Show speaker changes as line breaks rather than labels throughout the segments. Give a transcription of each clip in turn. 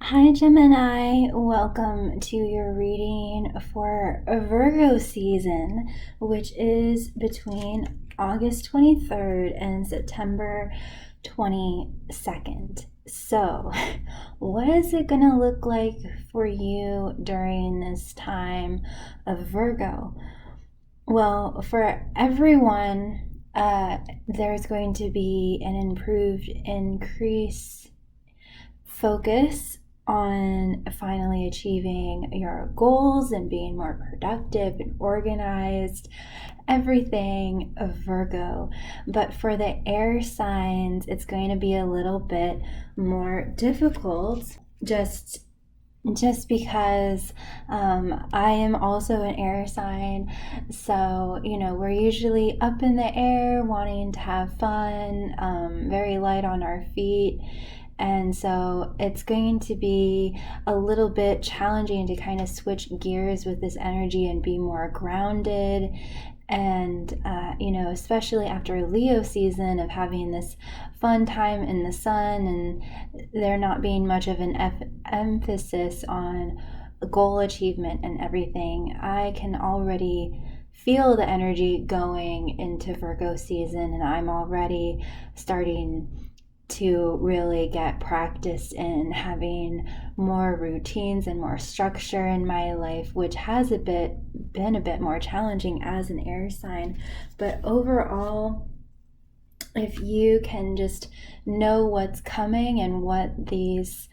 Hi Gemini, welcome to your reading for a Virgo season, which is between August 23rd and September 22nd. So, what is it going to look like for you during this time of Virgo? Well, for everyone, there's going to be an increase focus on finally achieving your goals and being more productive and organized, everything of Virgo. But for the air signs, it's going to be a little bit more difficult just because I am also an air sign. So, we're usually up in the air, wanting to have fun, very light on our feet. And so it's going to be a little bit challenging to kind of switch gears with this energy and be more grounded. And, especially after Leo season of having this fun time in the sun and there not being much of an emphasis on goal achievement and everything, I can already feel the energy going into Virgo season, and I'm already starting to really get practice in having more routines and more structure in my life, which has been a bit more challenging as an air sign. But overall, if you can just know what's coming and what this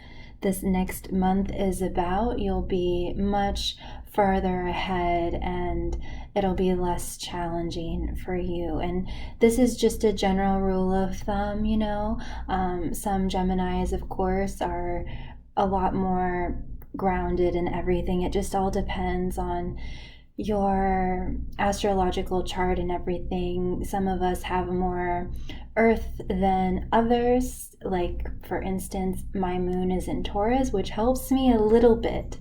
next month is about, you'll be much further ahead and it'll be less challenging for you. And this is just a general rule of thumb, some Geminis, of course, are a lot more grounded in everything. It just all depends on your astrological chart and everything. Some of us have more earth than others. Like, for instance, my moon is in Taurus, which helps me a little bit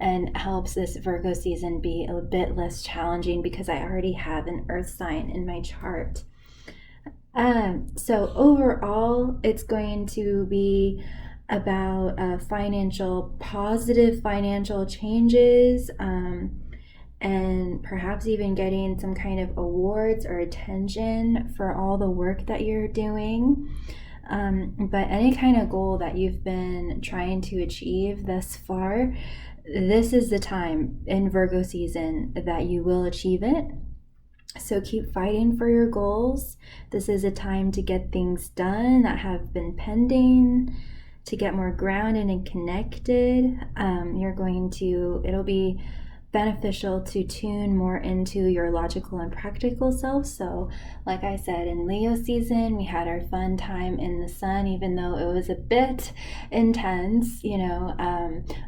and helps this Virgo season be a bit less challenging because I already have an earth sign in my chart. So overall, it's going to be about positive financial changes, and perhaps even getting some kind of awards or attention for all the work that you're doing. But any kind of goal that you've been trying to achieve thus far, this is the time in Virgo season that you will achieve it. So keep fighting for your goals. This is a time to get things done that have been pending, to get more grounded and connected. It'll be beneficial to tune more into your logical and practical self. So, like I said, in Leo season, we had our fun time in the sun, even though it was a bit intense,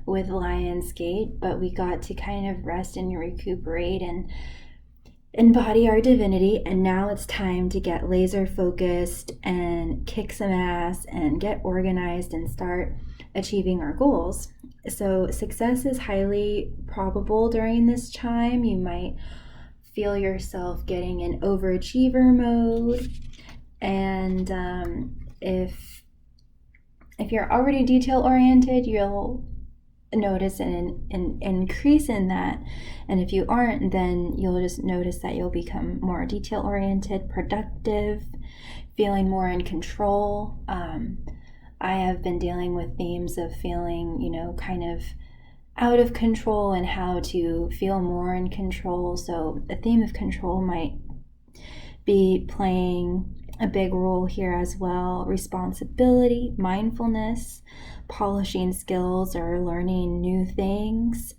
with Lionsgate, but we got to kind of rest and recuperate and embody our divinity. And now it's time to get laser focused and kick some ass and get organized and start achieving our goals. So success is highly probable during this time. You might feel yourself getting in overachiever mode. And if you're already detail oriented, you'll notice an increase in that. And if you aren't, then you'll just notice that you'll become more detail oriented, productive, feeling more in control. I have been dealing with themes of feeling, kind of out of control and how to feel more in control. So the theme of control might be playing a big role here as well. Responsibility, mindfulness, polishing skills, or learning new things.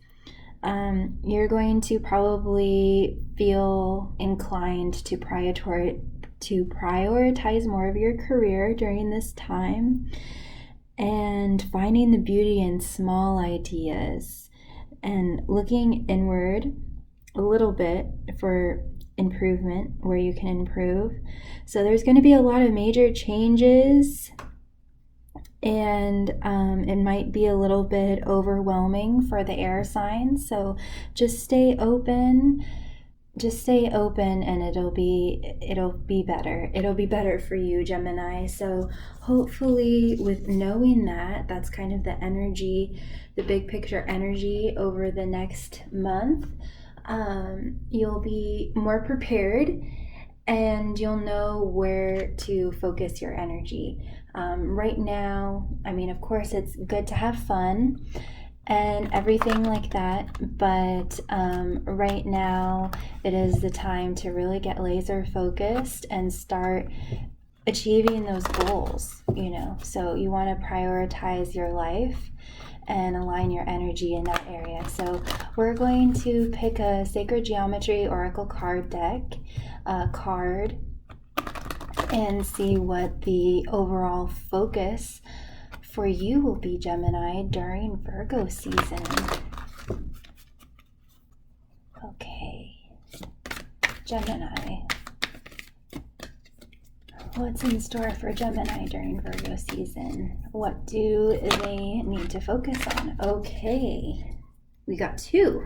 You're going to probably feel inclined to prioritize more of your career during this time, and finding the beauty in small ideas and looking inward a little bit for improvement where you can improve. So there's going to be a lot of major changes, and it might be a little bit overwhelming for the air signs. So just stay open just stay open, and it'll be better. It'll be better for you, Gemini. So hopefully, with knowing that, that's kind of the energy, the big picture energy over the next month. You'll be more prepared, and you'll know where to focus your energy. Right now, I mean, of course, it's good to have fun and everything like that, but right now it is the time to really get laser focused and start achieving those goals, so you want to prioritize your life and align your energy in that area. So we're going to pick a Sacred Geometry Oracle card deck card and see what the overall focus for you will be, Gemini, during Virgo season. Okay, Gemini. What's in store for Gemini during Virgo season? What do they need to focus on? Okay, we got 2.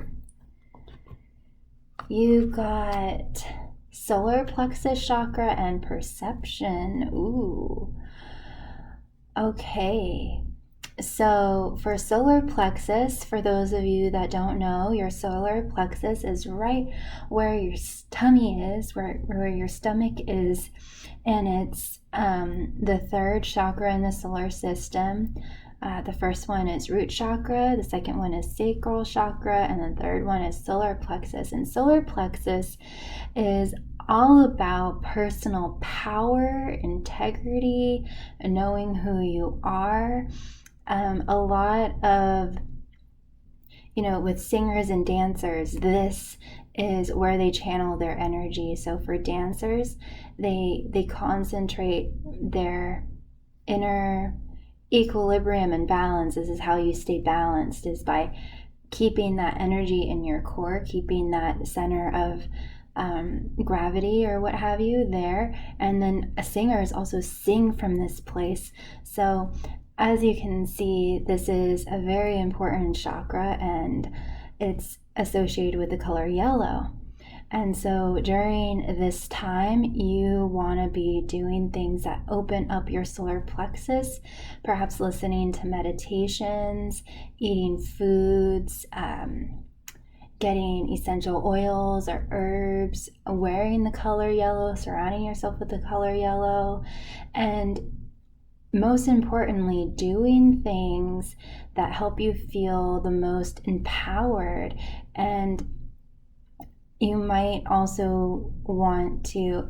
You got solar plexus chakra and perception. Ooh. Okay, so for solar plexus, for those of you that don't know, your solar plexus is right where your tummy is, where your stomach is, and it's the 3rd chakra in the solar system. The first one is root chakra, the second one is sacral chakra, and the third one is solar plexus. And solar plexus is all about personal power, integrity, knowing who you are. A lot of, with singers and dancers, this is where they channel their energy. So for dancers, they concentrate their inner equilibrium and balance. This is how you stay balanced, is by keeping that energy in your core, keeping that center of gravity or what have you there. And then singers also sing from this place. So as you can see, this is a very important chakra, and it's associated with the color yellow. And so during this time, you want to be doing things that open up your solar plexus, perhaps listening to meditations, eating foods, getting essential oils or herbs, wearing the color yellow, surrounding yourself with the color yellow, and most importantly, doing things that help you feel the most empowered. And you might also want to,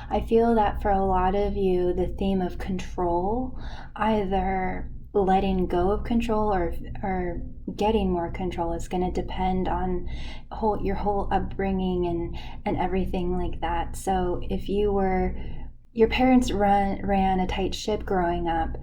I feel that for a lot of you, the theme of control, either letting go of control or getting more control, is going to depend on your whole upbringing and everything like that. So if your parents ran a tight ship growing up,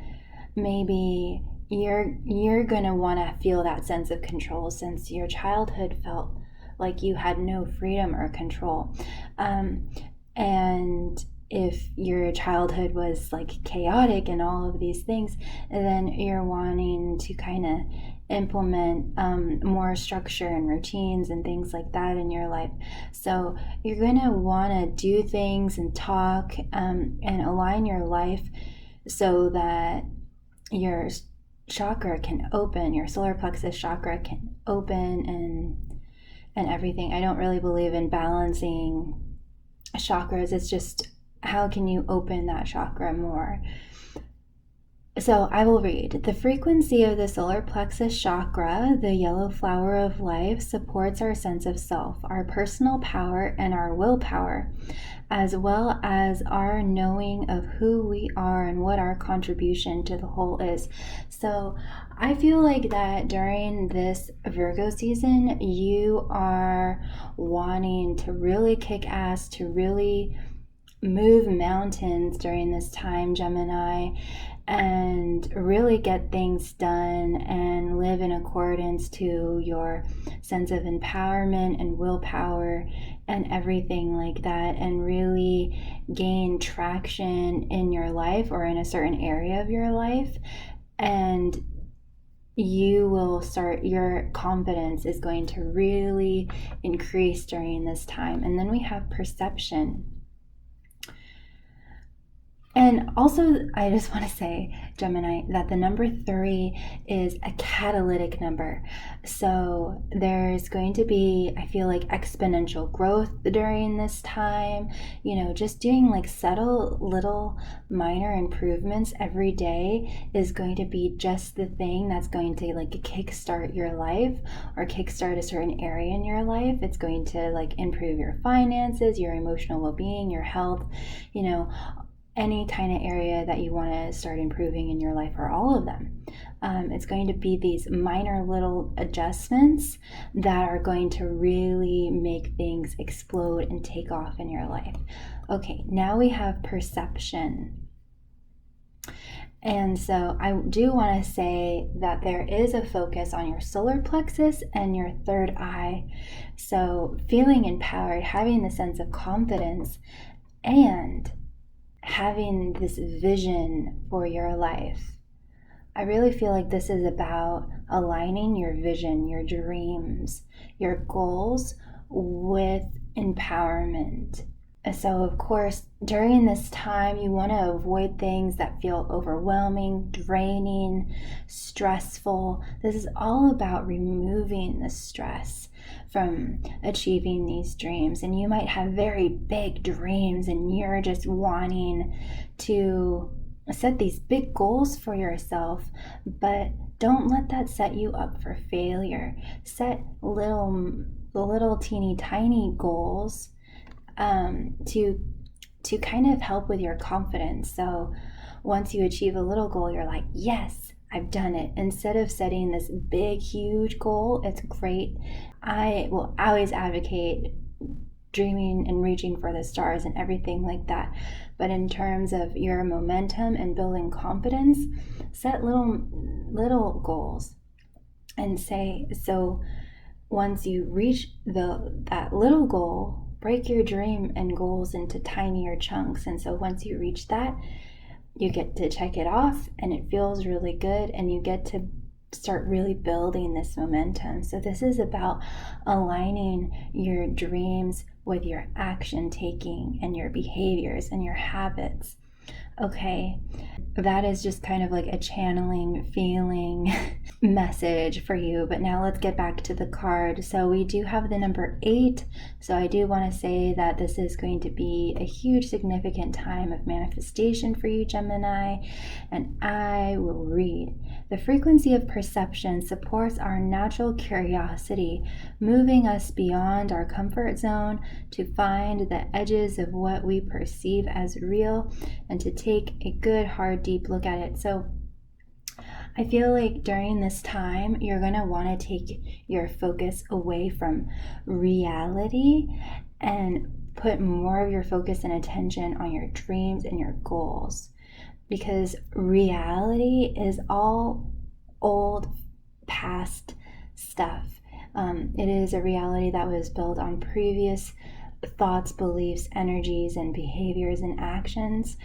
maybe you're going to want to feel that sense of control, since your childhood felt like you had no freedom or control. And if your childhood was like chaotic and all of these things, then you're wanting to kind of implement more structure and routines and things like that in your life. So you're going to want to do things and talk and align your life so that your chakra can open, your solar plexus chakra can open and everything. I don't really believe in balancing chakras. It's just, how can you open that chakra more? So I will read. The frequency of the solar plexus chakra, the yellow flower of life, supports our sense of self, our personal power, and our willpower, as well as our knowing of who we are and what our contribution to the whole is. So I feel like that during this Virgo season, you are wanting to really kick ass, to really move mountains during this time, Gemini, and really get things done and live in accordance to your sense of empowerment and willpower and everything like that, and really gain traction in your life or in a certain area of your life, and you will start, your confidence is going to really increase during this time. And then we have perception. And also, I just want to say, Gemini, that the number 3 is a catalytic number. So there's going to be, I feel like, exponential growth during this time. Just doing like subtle little minor improvements every day is going to be just the thing that's going to like kickstart your life or kickstart a certain area in your life. It's going to like improve your finances, your emotional well-being, your health, any kind of area that you want to start improving in your life, or all of them. It's going to be these minor little adjustments that are going to really make things explode and take off in your life. Okay, now we have perception. And so I do want to say that there is a focus on your solar plexus and your third eye. So feeling empowered, having the sense of confidence, and having this vision for your life. I really feel like this is about aligning your vision, your dreams, your goals with empowerment. So of course, during this time, you want to avoid things that feel overwhelming, draining, stressful. This is all about removing the stress from achieving these dreams. And you might have very big dreams and you're just wanting to set these big goals for yourself, but don't let that set you up for failure. Set little teeny tiny goals to kind of help with your confidence. So once you achieve a little goal, you're like, yes, I've done it. Instead of setting this big, huge goal, it's great. I will always advocate dreaming and reaching for the stars and everything like that. But in terms of your momentum and building confidence, set little goals and say, so once you reach that little goal, break your dream and goals into tinier chunks. And so once you reach that, you get to check it off and it feels really good, and you get to start really building this momentum. So this is about aligning your dreams with your action taking and your behaviors and your habits. Okay, that is just kind of like a channeling feeling message for you. But now let's get back to the card. So we do have the number 8. So I do want to say that this is going to be a huge significant time of manifestation for you, Gemini. And I will read. The frequency of perception supports our natural curiosity, moving us beyond our comfort zone to find the edges of what we perceive as real and to take a good, hard, deep look at it. So I feel like during this time, you're going to want to take your focus away from reality and put more of your focus and attention on your dreams and your goals. Because reality is all old, past stuff. It is a reality that was built on previous thoughts, beliefs, energies, and behaviors and actions.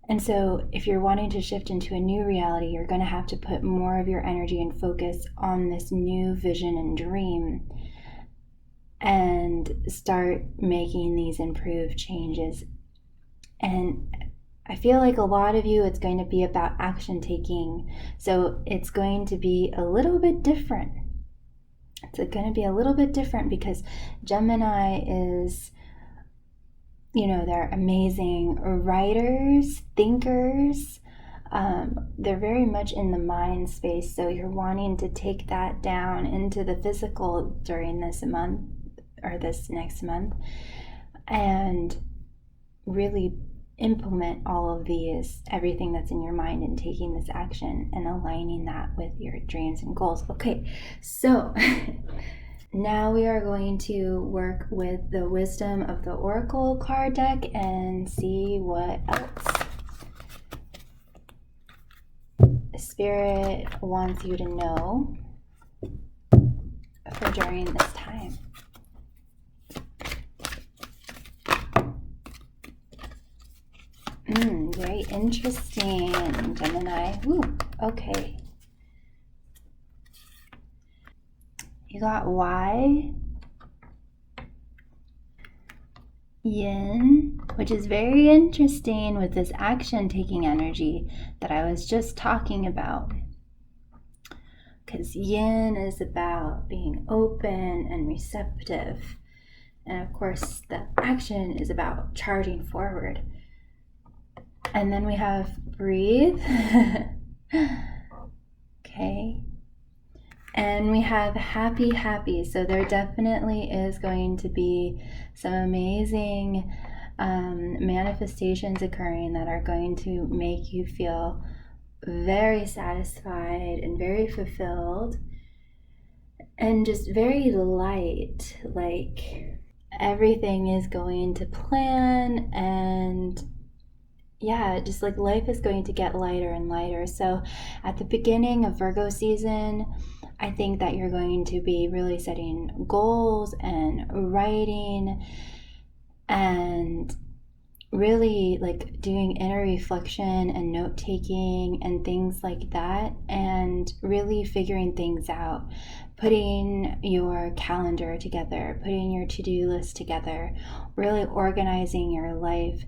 And so if you're wanting to shift into a new reality, you're going to have to put more of your energy and focus on this new vision and dream and start making these improved changes. And I feel like a lot of you, it's going to be about action taking. So it's going to be a little bit different. It's going to be a little bit different because Gemini is, they're amazing writers, thinkers. They're very much in the mind space. So you're wanting to take that down into the physical during this month or this next month and really implement all of these, everything that's in your mind, and taking this action and aligning that with your dreams and goals. Okay, so now we are going to work with the wisdom of the Oracle card deck and see what else Spirit wants you to know for during this time. Very interesting, Gemini. Ooh, okay. You got Y, Yin, which is very interesting with this action taking energy that I was just talking about. Because Yin is about being open and receptive. And of course, the action is about charging forward. And then we have breathe. Okay. And we have happy. So there definitely is going to be some amazing manifestations occurring that are going to make you feel very satisfied and very fulfilled and just very light. Like everything is going to plan, and yeah, just like life is going to get lighter and lighter. So at the beginning of Virgo season, I think that you're going to be really setting goals and writing and really like doing inner reflection and note taking and things like that, and really figuring things out, putting your calendar together, putting your to-do list together, really organizing your life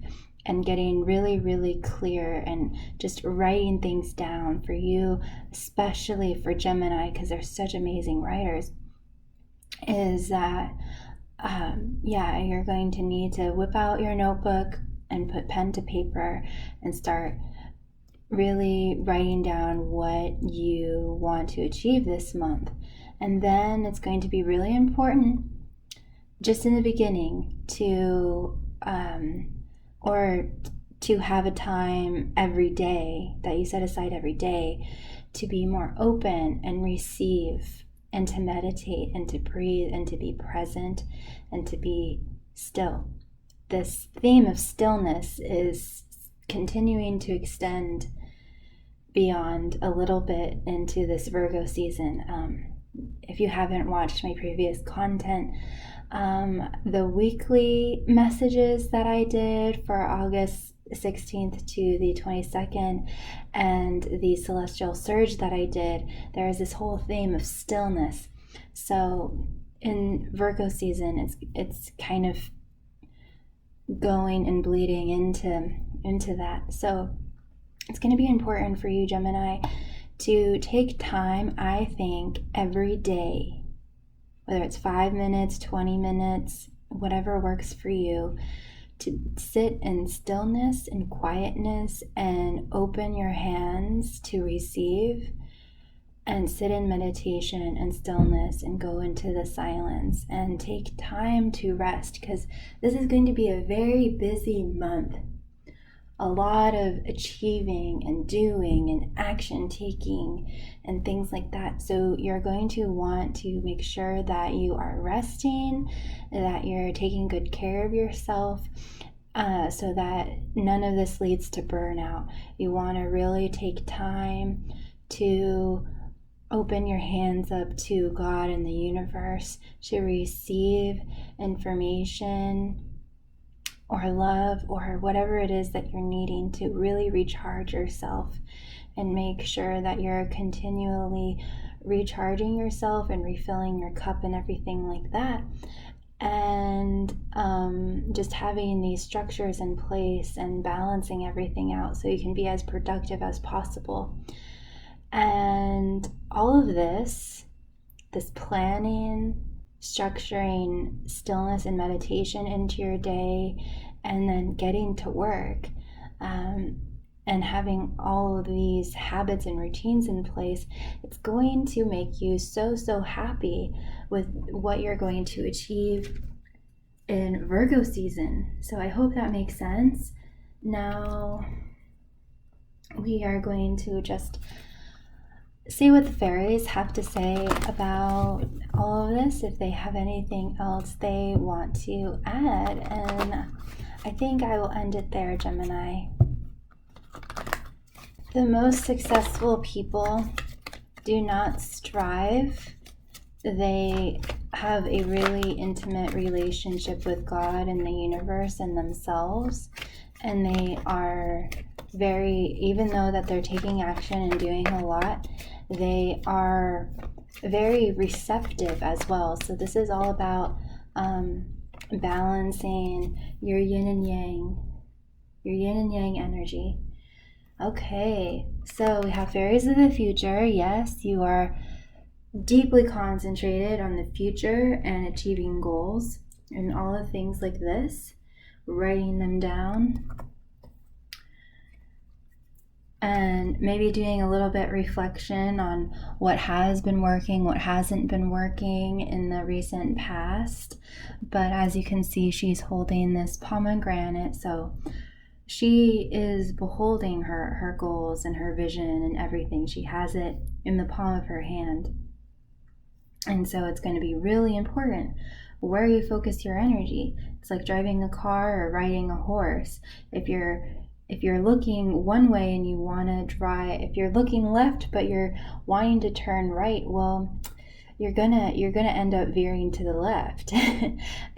and getting really, really clear and just writing things down for you, especially for Gemini, because they're such amazing writers, is that, you're going to need to whip out your notebook and put pen to paper and start really writing down what you want to achieve this month. And then it's going to be really important just in the beginning to have a time every day that you set aside every day to be more open and receive and to meditate and to breathe and to be present and to be still. This theme of stillness is continuing to extend beyond a little bit into this Virgo season. If you haven't watched my previous content, the weekly messages that I did for August 16th to the 22nd and the celestial surge that I did, there is this whole theme of stillness. So in Virgo season, it's kind of going and bleeding into that. So it's going to be important for you, Gemini, to take time, I think, every day, whether it's 5 minutes, 20 minutes, whatever works for you, to sit in stillness and quietness and open your hands to receive, and sit in meditation and stillness and go into the silence and take time to rest, because this is going to be a very busy month. A lot of achieving and doing and action taking and things like that. So you're going to want to make sure that you are resting, that you're taking good care of yourself, so that none of this leads to burnout. You want to really take time to open your hands up to God and the universe to receive information or love or whatever it is that you're needing to really recharge yourself, and make sure that you're continually recharging yourself and refilling your cup and everything like that. And just having these structures in place and balancing everything out so you can be as productive as possible. And all of this planning, structuring stillness and meditation into your day, and then getting to work, and having all of these habits and routines in place, it's going to make you so happy with what you're going to achieve in Virgo season. So I hope that makes sense. Now we are going to just see what the fairies have to say about all of this, if they have anything else they want to add. And I think I will end it there, Gemini. The most successful people do not strive. They have a really intimate relationship with God and the universe and themselves. And they are very, even though that they're taking action and doing a lot, they are very receptive as well. So this is all about balancing your yin and yang energy. Okay, so we have fairies of the future. Yes, you are deeply concentrated on the future and achieving goals and all the things like this, writing them down, and maybe doing a little bit reflection on what has been working, what hasn't been working in the recent past. But as you can see, she's holding this pomegranate, so she is beholding her goals and her vision and everything. She has it in the palm of her hand. And so it's going to be really important where you focus your energy. It's like driving a car or riding a horse. If you're looking one way and you want to drive, if you're looking left but you're wanting to turn right, well, you're gonna end up veering to the left.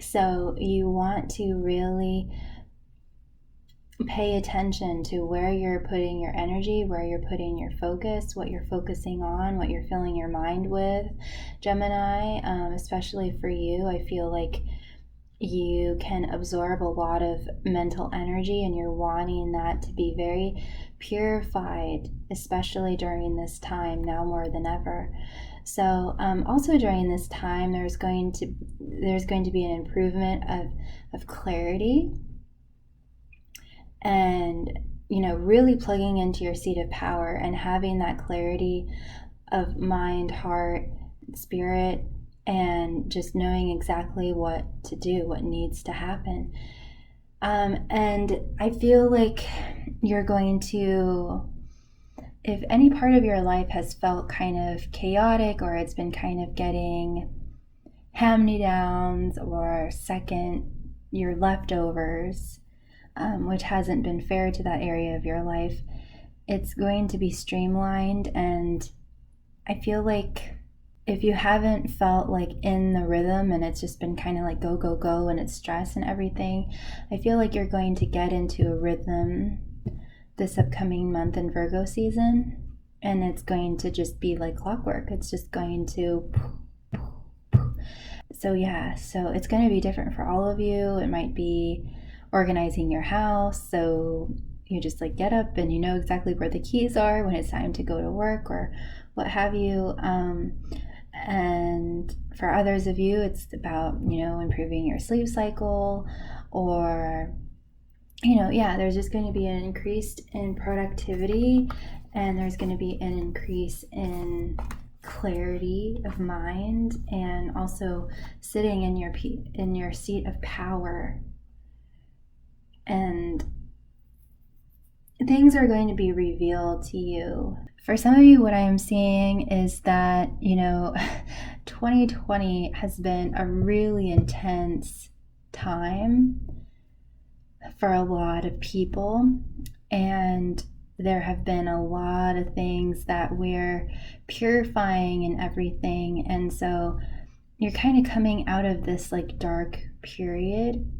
So you want to really pay attention to where you're putting your energy, where you're putting your focus, what you're focusing on, what you're filling your mind with, Gemini. Especially for you, I feel like you can absorb a lot of mental energy and you're wanting that to be very purified, especially during this time, now more than ever. So also during this time, there's going to be an improvement of clarity, and really plugging into your seat of power and having that clarity of mind, heart, spirit, and just knowing exactly what to do, what needs to happen. And I feel like you're going to, if any part of your life has felt kind of chaotic, or it's been kind of getting hand-me-downs or your leftovers, which hasn't been fair to that area of your life, it's going to be streamlined. And I feel like if you haven't felt like in the rhythm and it's just been kind of like go, go, go, and it's stress and everything, I feel like you're going to get into a rhythm this upcoming month in Virgo season, and it's going to just be like clockwork. It's just going to... So it's going to be different for all of you. It might be organizing your house, so you just like get up and you know exactly where the keys are when it's time to go to work or what have you. And for others of you, it's about improving your sleep cycle, or there's just going to be an increase in productivity, and there's going to be an increase in clarity of mind, and also sitting in your seat of power. And things are going to be revealed to you. For some of you, what I am seeing is that 2020 has been a really intense time for a lot of people, and there have been a lot of things that we're purifying and everything. And so you're kind of coming out of this like dark period.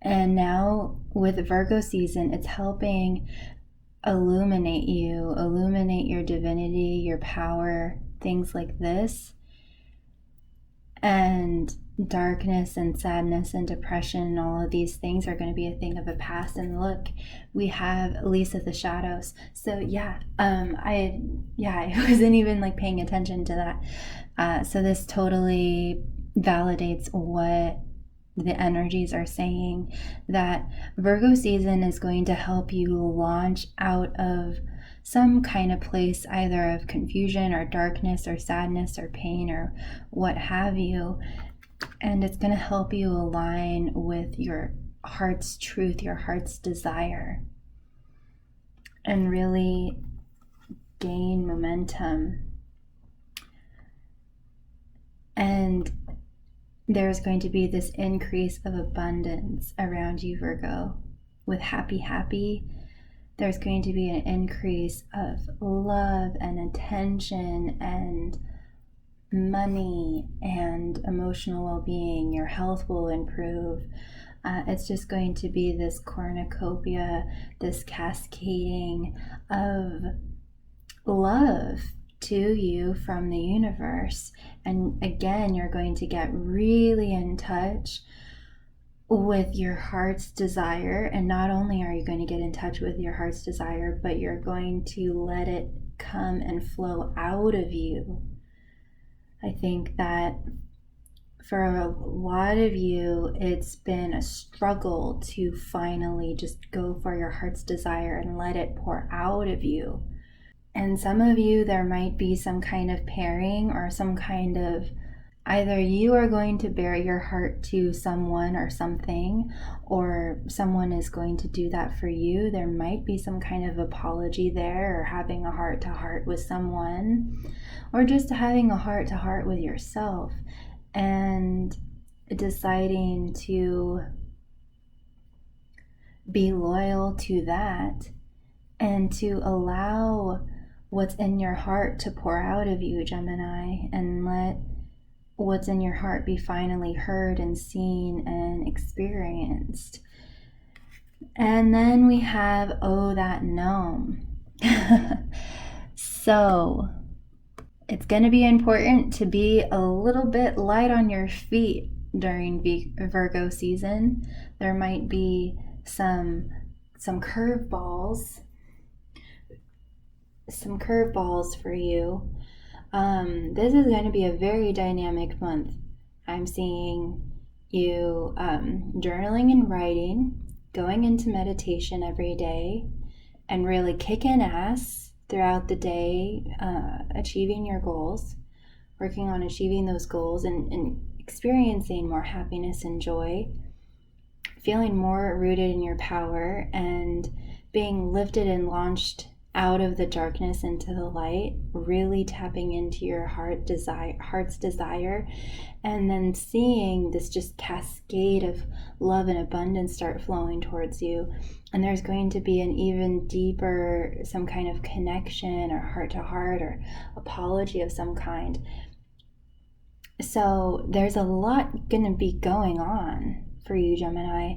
And now with Virgo season, it's helping illuminate your divinity, your power, things like this. And darkness and sadness and depression and all of these things are going to be a thing of the past. And look, we have Lisa the Shadows. So I wasn't even like paying attention to that. So this totally validates what the energies are saying, that Virgo season is going to help you launch out of some kind of place, either of confusion or darkness or sadness or pain or what have you. And it's going to help you align with your heart's truth, your heart's desire, and really gain momentum. And there's going to be this increase of abundance around you, Virgo. With happy, there's going to be an increase of love and attention and money and emotional well-being. Your health will improve. It's just going to be this cornucopia, this cascading of love to you from the universe. And again, you're going to get really in touch with your heart's desire. And not only are you going to get in touch with your heart's desire, but you're going to let it come and flow out of you. I think that for a lot of you, it's been a struggle to finally just go for your heart's desire and let it pour out of you. And some of you, there might be some kind of pairing or some kind of, either you are going to bare your heart to someone or something, or someone is going to do that for you. There might be some kind of apology there, or having a heart-to-heart with someone, or just having a heart-to-heart with yourself and deciding to be loyal to that and to allow what's in your heart to pour out of you, Gemini, and let what's in your heart be finally heard and seen and experienced. And then we have, oh, that gnome. So it's going to be important to be a little bit light on your feet during Virgo season. There might be some curveballs for you. This is going to be a very dynamic month. I'm seeing you journaling and writing, going into meditation every day, and really kicking ass throughout the day, achieving your goals, working on achieving those goals, and experiencing more happiness and joy, feeling more rooted in your power, and being lifted and launched out of the darkness into the light, really tapping into your heart's desire, and then seeing this just cascade of love and abundance start flowing towards you. And there's going to be an even deeper, some kind of connection or heart-to-heart or apology of some kind. So there's a lot going to be going on for you, Gemini.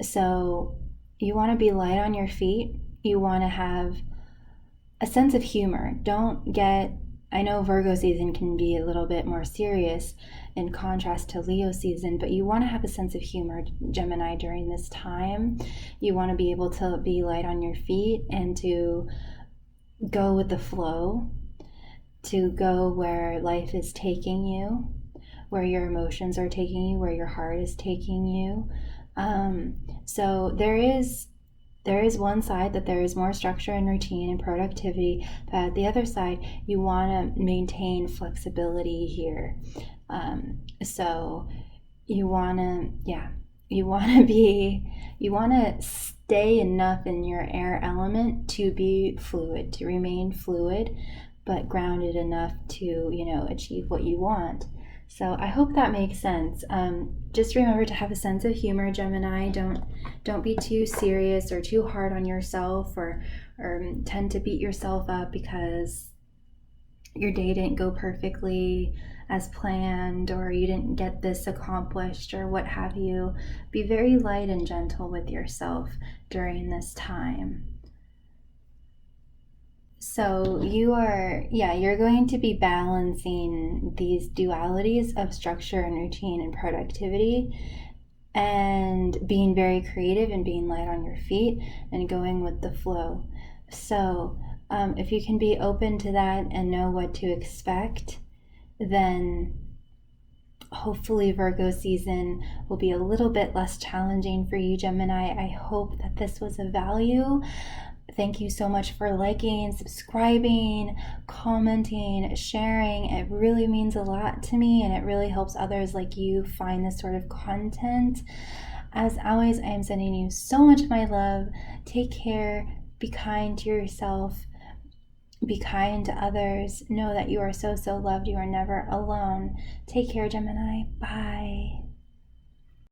So you want to be light on your feet. You want to have a sense of humor. I know Virgo season can be a little bit more serious in contrast to Leo season, but you want to have a sense of humor, Gemini, during this time. You want to be able to be light on your feet and to go with the flow, to go where life is taking you, where your emotions are taking you, where your heart is taking you. So there is one side that there is more structure and routine and productivity, but the other side, you want to maintain flexibility here. So you want to stay enough in your air element to be fluid, to remain fluid, but grounded enough to, achieve what you want. So I hope that makes sense. Just remember to have a sense of humor, Gemini. Don't be too serious or too hard on yourself or tend to beat yourself up because your day didn't go perfectly as planned or you didn't get this accomplished or what have you. Be very light and gentle with yourself during this time. So you're going to be balancing these dualities of structure and routine and productivity and being very creative and being light on your feet and going with the flow. So if you can be open to that and know what to expect, then hopefully Virgo season will be a little bit less challenging for you, Gemini. I hope that this was of value. Thank you so much for liking, subscribing, commenting, sharing. It really means a lot to me and it really helps others like you find this sort of content. As always, I am sending you so much of my love. Take care. Be kind to yourself. Be kind to others. Know that you are so, so loved. You are never alone. Take care, Gemini. Bye.